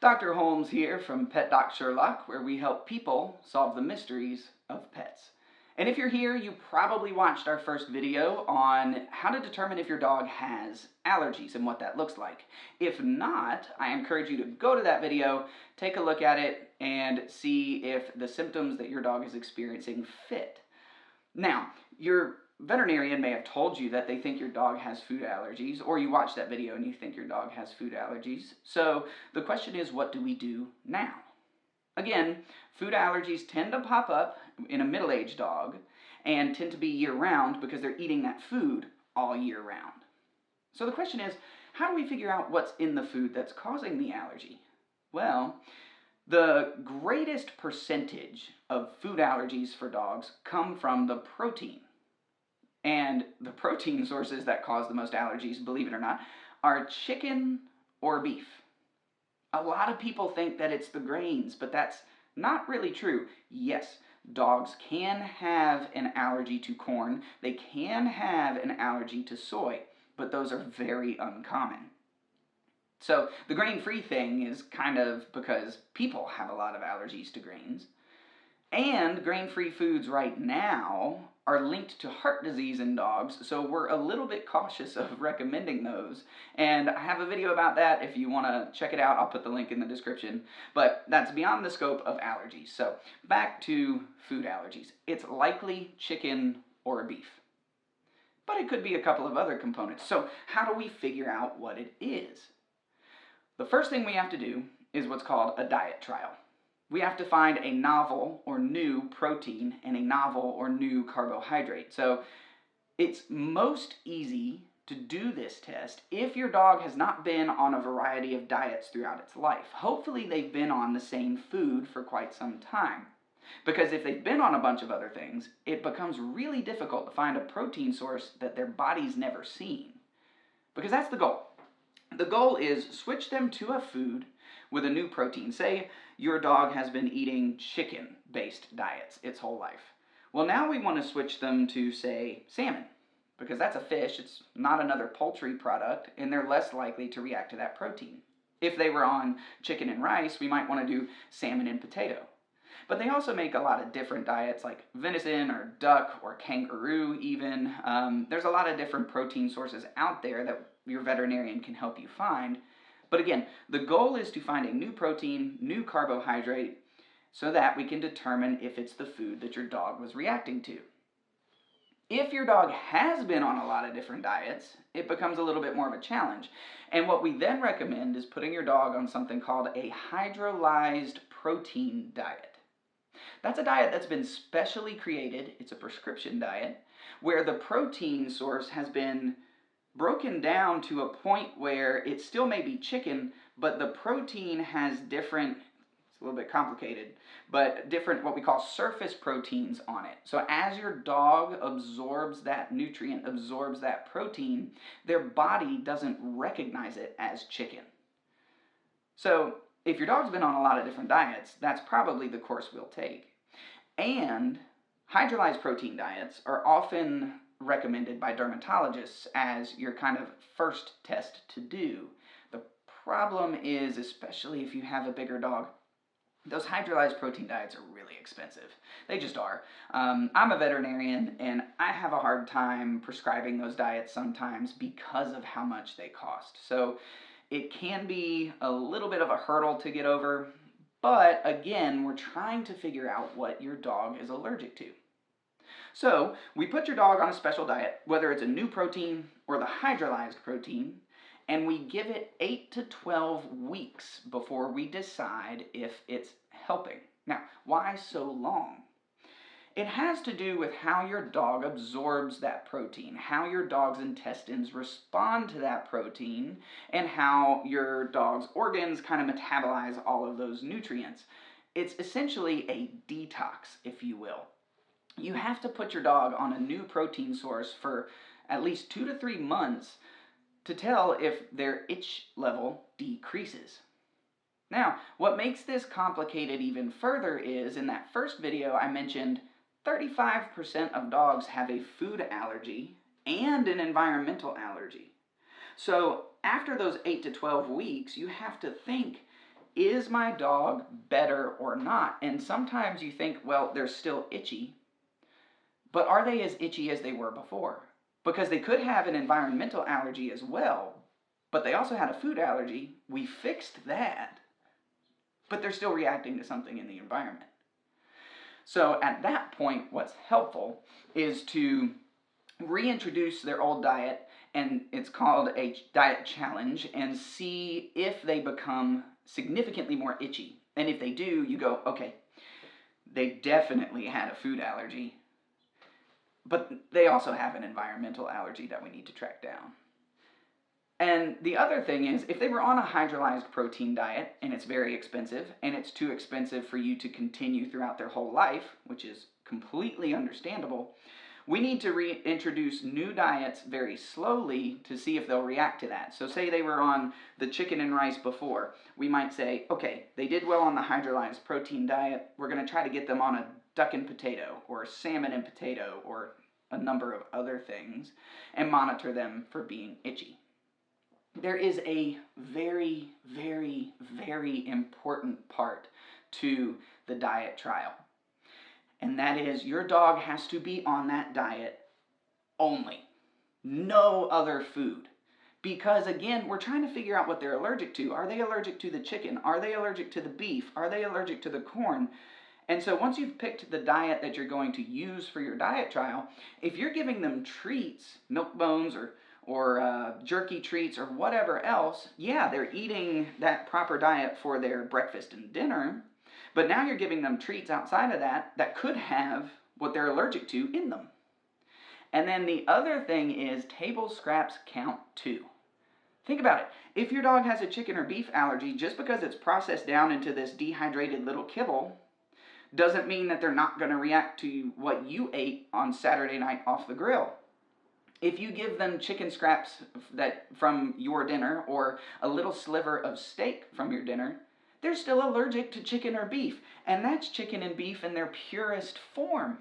Dr. Holmes here from Pet Doc Sherlock, where we help people solve the mysteries of pets. And if you're here, you probably watched our first video on how to determine if your dog has allergies and what that looks like. If not, I encourage you to go to that video, take a look at it, and see if the symptoms that your dog is experiencing fit. Now, your veterinarian may have told you that they think your dog has food allergies, or you watched that video and you think your dog has food allergies. So the question is, what do we do now? Again, food allergies tend to pop up in a middle-aged dog and tend to be year-round because they're eating that food all year round. So the question is, how do we figure out what's in the food that's causing the allergy? Well, the greatest percentage of food allergies for dogs come from the protein. And the protein sources that cause the most allergies, believe it or not, are chicken or beef. A lot of people think that it's the grains, but that's not really true. Yes, dogs can have an allergy to corn. They can have an allergy to soy, but those are very uncommon. So the grain-free thing is kind of because people have a lot of allergies to grains. And grain-free foods right now are linked to heart disease in dogs, so we're a little bit cautious of recommending those. And I have a video about that. If you want to check it out, I'll put the link in the description. But that's beyond the scope of allergies. So back to food allergies. It's likely chicken or beef. But it could be a couple of other components. So how do we figure out what it is? The first thing we have to do is what's called a diet trial. We have to find a novel or new protein and a novel or new carbohydrate. So it's most easy to do this test if your dog has not been on a variety of diets throughout its life. Hopefully they've been on the same food for quite some time. Because if they've been on a bunch of other things, it becomes really difficult to find a protein source that their body's never seen. Because that's the goal. The goal is switch them to a food with a new protein. Say your dog has been eating chicken-based diets its whole life. Well, now we want to switch them to, say, salmon, because that's a fish, it's not another poultry product, and they're less likely to react to that protein. If they were on chicken and rice, we might want to do salmon and potato. But they also make a lot of different diets like venison or duck or kangaroo even. There's a lot of different protein sources out there that your veterinarian can help you find. But again, the goal is to find a new protein, new carbohydrate, so that we can determine if it's the food that your dog was reacting to. If your dog has been on a lot of different diets, it becomes a little bit more of a challenge. And what we then recommend is putting your dog on something called a hydrolyzed protein diet. That's a diet that's been specially created, it's a prescription diet, where the protein source has been broken down to a point where it still may be chicken, but the protein has different, it's a little bit complicated, but different what we call surface proteins on it. So as your dog absorbs that nutrient, absorbs that protein, their body doesn't recognize it as chicken. So if your dog's been on a lot of different diets, that's probably the course we'll take. And hydrolyzed protein diets are often recommended by dermatologists as your kind of first test to do. The problem is, especially if you have a bigger dog, those hydrolyzed protein diets are really expensive. They just are. I'm a veterinarian and I have a hard time prescribing those diets sometimes because of how much they cost. So it can be a little bit of a hurdle to get over, but again, we're trying to figure out what your dog is allergic to. So we put your dog on a special diet, whether it's a new protein or the hydrolyzed protein, and we give it 8 to 12 weeks before we decide if it's helping. Now, why so long? It has to do with how your dog absorbs that protein, how your dog's intestines respond to that protein, and how your dog's organs kind of metabolize all of those nutrients. It's essentially a detox, if you will. You have to put your dog on a new protein source for at least 2 to 3 months to tell if their itch level decreases. Now, what makes this complicated even further is, in that first video I mentioned 35% of dogs have a food allergy and an environmental allergy. So after those 8 to 12 weeks, you have to think, is my dog better or not? And sometimes you think, well, they're still itchy, but are they as itchy as they were before? Because they could have an environmental allergy as well, but they also had a food allergy. We fixed that, but they're still reacting to something in the environment. So at that point, what's helpful is to reintroduce their old diet, and it's called a diet challenge, and see if they become significantly more itchy. And if they do, you go, okay, they definitely had a food allergy, but they also have an environmental allergy that we need to track down. And the other thing is, if they were on a hydrolyzed protein diet, and it's very expensive, and it's too expensive for you to continue throughout their whole life, which is completely understandable, we need to reintroduce new diets very slowly to see if they'll react to that. So say they were on the chicken and rice before. We might say, okay, they did well on the hydrolyzed protein diet. We're going to try to get them on a duck and potato, or salmon and potato, or a number of other things, and monitor them for being itchy. There is a very, very, very important part to the diet trial. And that is, your dog has to be on that diet only. No other food. Because again, we're trying to figure out what they're allergic to. Are they allergic to the chicken? Are they allergic to the beef? Are they allergic to the corn? And so once you've picked the diet that you're going to use for your diet trial, if you're giving them treats, milk bones or jerky treats or whatever else, yeah, they're eating that proper diet for their breakfast and dinner, but now you're giving them treats outside of that could have what they're allergic to in them. And then the other thing is, table scraps count too. Think about it. If your dog has a chicken or beef allergy, just because it's processed down into this dehydrated little kibble, doesn't mean that they're not going to react to what you ate on Saturday night off the grill. If you give them chicken scraps from your dinner, or a little sliver of steak from your dinner, they're still allergic to chicken or beef, and that's chicken and beef in their purest form.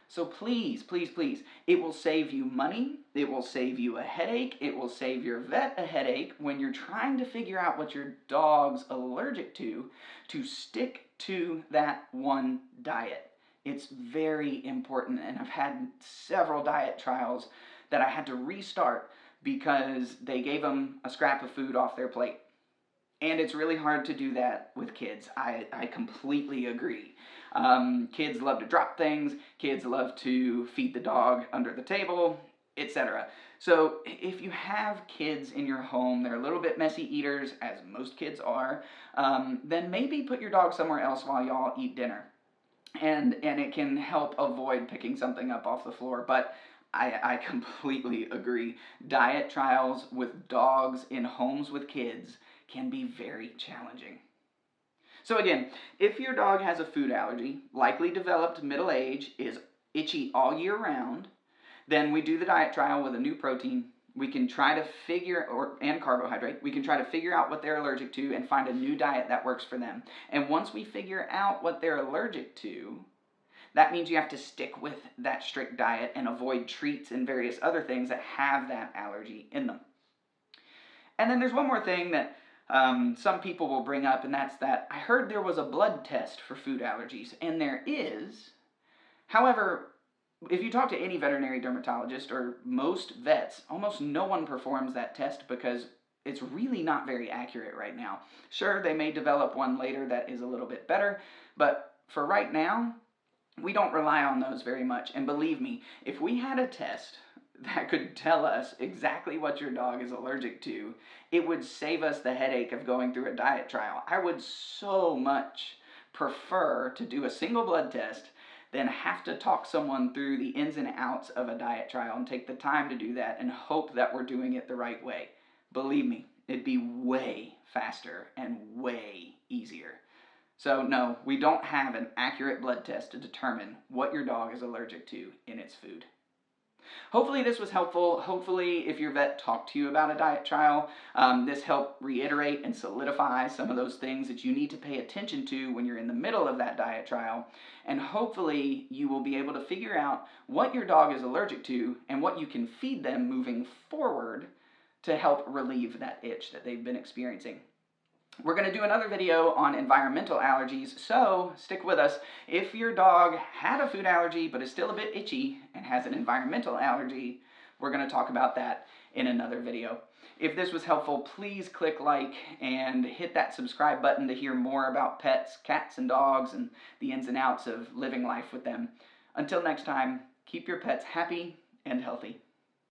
So please, please, please, it will save you money, it will save you a headache, it will save your vet a headache when you're trying to figure out what your dog's allergic to stick to that one diet. It's very important, and I've had several diet trials that I had to restart because they gave them a scrap of food off their plate. And it's really hard to do that with kids. I completely agree. Kids love to drop things. Kids love to feed the dog under the table, etc. So if you have kids in your home, they're a little bit messy eaters, as most kids are, then maybe put your dog somewhere else while y'all eat dinner. And it can help avoid picking something up off the floor. But I completely agree. Diet trials with dogs in homes with kids can be very challenging. So again, if your dog has a food allergy, likely developed middle age, is itchy all year round, then we do the diet trial with a new protein. We can try to and carbohydrate, we can try to figure out what they're allergic to and find a new diet that works for them. And once we figure out what they're allergic to, that means you have to stick with that strict diet and avoid treats and various other things that have that allergy in them. And then there's one more thing that some people will bring up, and that's that I heard there was a blood test for food allergies, and there is. However, if you talk to any veterinary dermatologist or most vets, almost no one performs that test because it's really not very accurate right now. Sure, they may develop one later that is a little bit better, but for right now, we don't rely on those very much. And believe me, if we had a test that could tell us exactly what your dog is allergic to, it would save us the headache of going through a diet trial. I would so much prefer to do a single blood test than have to talk someone through the ins and outs of a diet trial and take the time to do that and hope that we're doing it the right way. Believe me, it'd be way faster and way easier. So no, we don't have an accurate blood test to determine what your dog is allergic to in its food. Hopefully this was helpful. Hopefully if your vet talked to you about a diet trial, this helped reiterate and solidify some of those things that you need to pay attention to when you're in the middle of that diet trial. And hopefully you will be able to figure out what your dog is allergic to and what you can feed them moving forward to help relieve that itch that they've been experiencing. We're going to do another video on environmental allergies, so stick with us. If your dog had a food allergy but is still a bit itchy and has an environmental allergy, we're going to talk about that in another video. If this was helpful, please click like and hit that subscribe button to hear more about pets, cats and dogs, and the ins and outs of living life with them. Until next time, keep your pets happy and healthy.